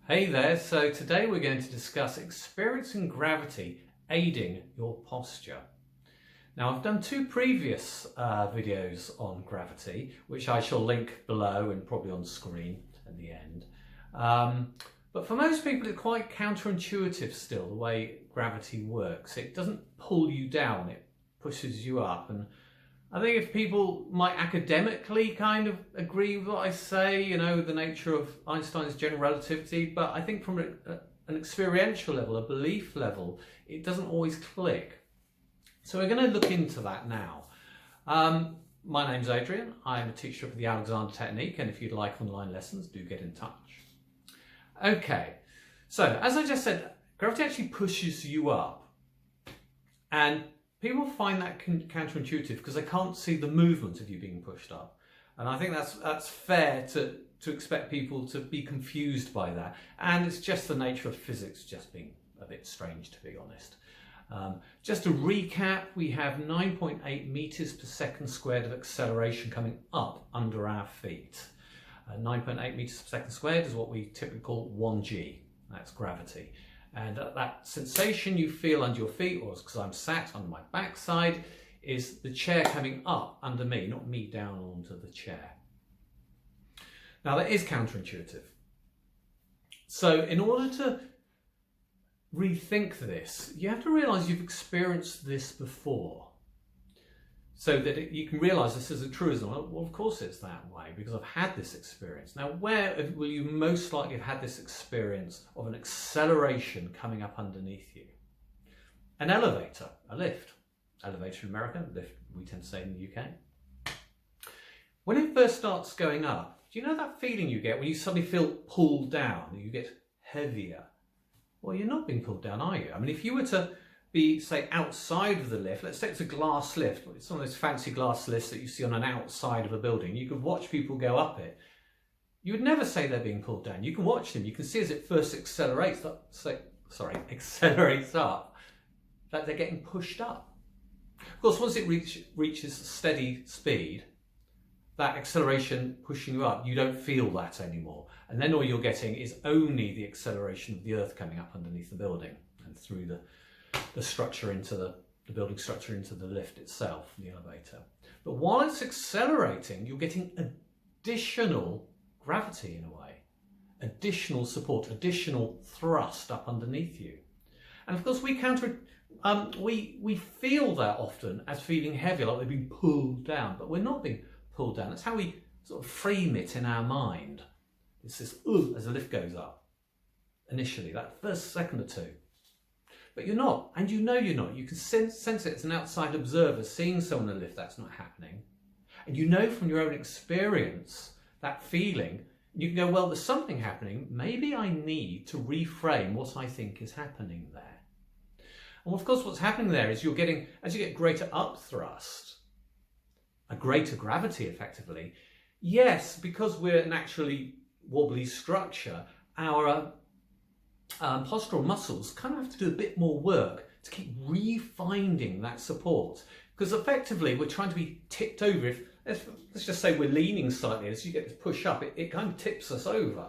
Hey there, so today we're going to discuss experiencing gravity aiding your posture. Now I've done two previous videos on gravity, which I shall link below and probably on screen at the end. But for most people it's quite counterintuitive still, the way gravity works. It doesn't pull you down, it pushes you up. And I think if people might academically kind of agree with what I say, you know, the nature of Einstein's general relativity, but I think from an experiential level, a belief level, it doesn't always click. So we're going to look into that now. My name's Adrian. I'm a teacher of the Alexandrian technique, and if you'd like online lessons, do get in touch. Okay, so as I just said, gravity actually pushes you up, and people find that counterintuitive because they can't see the movement of you being pushed up. And I think that's fair to expect people to be confused by that. And it's just the nature of physics just being a bit strange, to be honest. Just to recap, we have 9.8 meters per second squared of acceleration coming up under our feet. 9.8 meters per second squared is what we typically call 1g. That's gravity. And that sensation you feel under your feet, or because I'm sat on my backside, is the chair coming up under me, not me down onto the chair. Now that is counterintuitive. So in order to rethink this, you have to realise you've experienced this before, so that you can realise this is a truism. Well, of course it's that way, because I've had this experience. Now, where will you most likely have had this experience of an acceleration coming up underneath you? An elevator, a lift. Elevator in America, lift we tend to say in the UK. When it first starts going up, do you know that feeling you get when you suddenly feel pulled down, you get heavier? Well, you're not being pulled down, are you? I mean, if you were to be, say, outside of the lift, let's say it's a glass lift, it's one of those fancy glass lifts that you see on an outside of a building, you could watch people go up it. You would never say they're being pulled down. You can watch them, you can see as it first accelerates up, that they're getting pushed up. Of course, once it reaches steady speed, that acceleration pushing you up, you don't feel that anymore. And then all you're getting is only the acceleration of the earth coming up underneath the building and through the structure into the building structure into the lift itself, the elevator. But while it's accelerating, you're getting additional gravity in a way, additional support, additional thrust up underneath you. And of course, we feel that often as feeling heavy, like we're being pulled down, but we're not being pulled down. That's how we sort of frame it in our mind. It's this as the lift goes up initially, that first second or two. But you're not, and you know you're not. You can sense it as an outside observer seeing someone in a lift that's not happening. And you know from your own experience that feeling, you can go, well, there's something happening. Maybe I need to reframe what I think is happening there. And of course, what's happening there is you're getting, as you get greater upthrust, a greater gravity effectively. Yes, because we're a naturally wobbly structure, our postural muscles kind of have to do a bit more work to keep refinding that support, because effectively we're trying to be tipped over. If let's just say we're leaning slightly, as you get this push up, it kind of tips us over.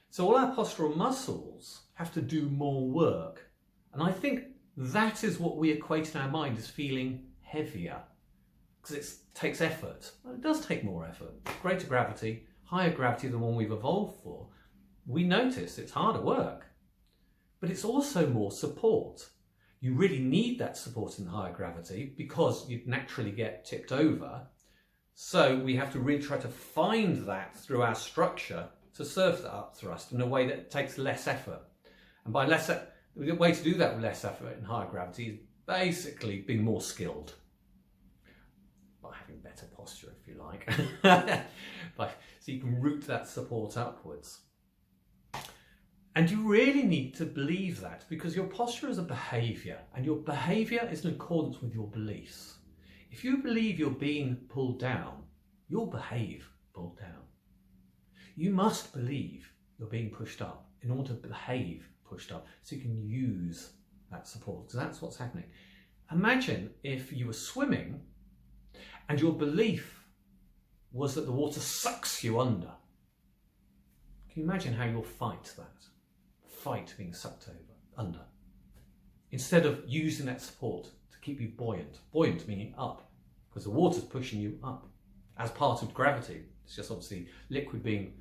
So all our postural muscles have to do more work, and I think that is what we equate in our mind as feeling heavier, because it takes effort. Well, it does take more effort. Greater gravity, higher gravity than one we've evolved for. We notice it's harder work. But it's also more support. You really need that support in higher gravity because you'd naturally get tipped over. So we have to really try to find that through our structure to serve that upthrust in a way that takes less effort. And by the way to do that with less effort in higher gravity is basically being more skilled. By having better posture, if you like. So you can route that support upwards. And you really need to believe that, because your posture is a behaviour, and your behaviour is in accordance with your beliefs. If you believe you're being pulled down, you'll behave pulled down. You must believe you're being pushed up in order to behave pushed up, so you can use that support, because that's what's happening. Imagine if you were swimming and your belief was that the water sucks you under. Can you imagine how you'll fight that? fight being sucked under. Instead of using that support to keep you buoyant. Buoyant meaning up, because the water's pushing you up as part of gravity. It's just obviously liquid being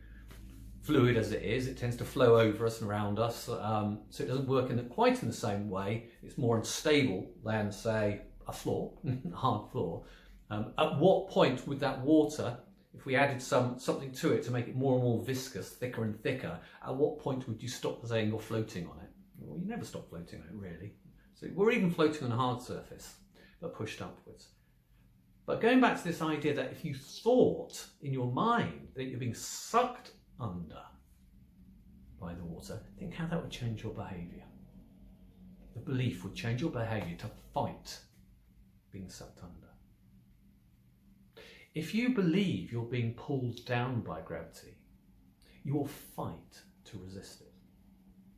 fluid as it is, it tends to flow over us and around us, so it doesn't work quite in the same way. It's more unstable than, say, a floor, a hard floor. At what point would that water, if we added something to it to make it more and more viscous, thicker and thicker, at what point would you stop saying you're floating on it? Well, you never stop floating on it, really. So we're even floating on a hard surface, but pushed upwards. But going back to this idea that if you thought in your mind that you're being sucked under by the water, think how that would change your behaviour. The belief would change your behaviour to fight being sucked under. If you believe you're being pulled down by gravity, you will fight to resist it.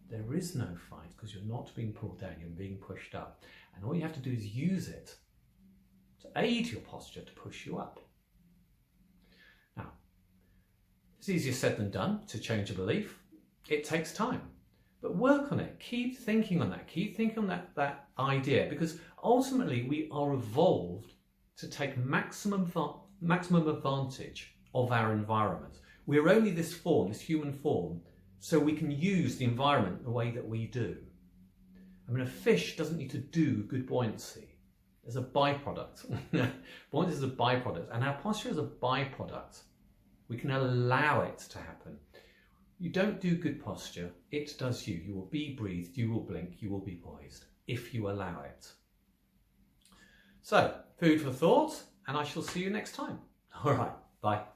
There is no fight because you're not being pulled down, you're being pushed up. And all you have to do is use it to aid your posture to push you up. Now, it's easier said than done to change a belief. It takes time. But work on it. Keep thinking on that. Keep thinking on that idea, because ultimately we are evolved to take maximum advantage of our environment. We're only this form, this human form, so we can use the environment the way that we do. I mean, a fish doesn't need to do good buoyancy. As a byproduct. Buoyancy is a byproduct, and our posture is a byproduct. We can allow it to happen. You don't do good posture, it does you. You will be breathed, you will blink, you will be poised, if you allow it. So, food for thought, and I shall see you next time. All right, bye.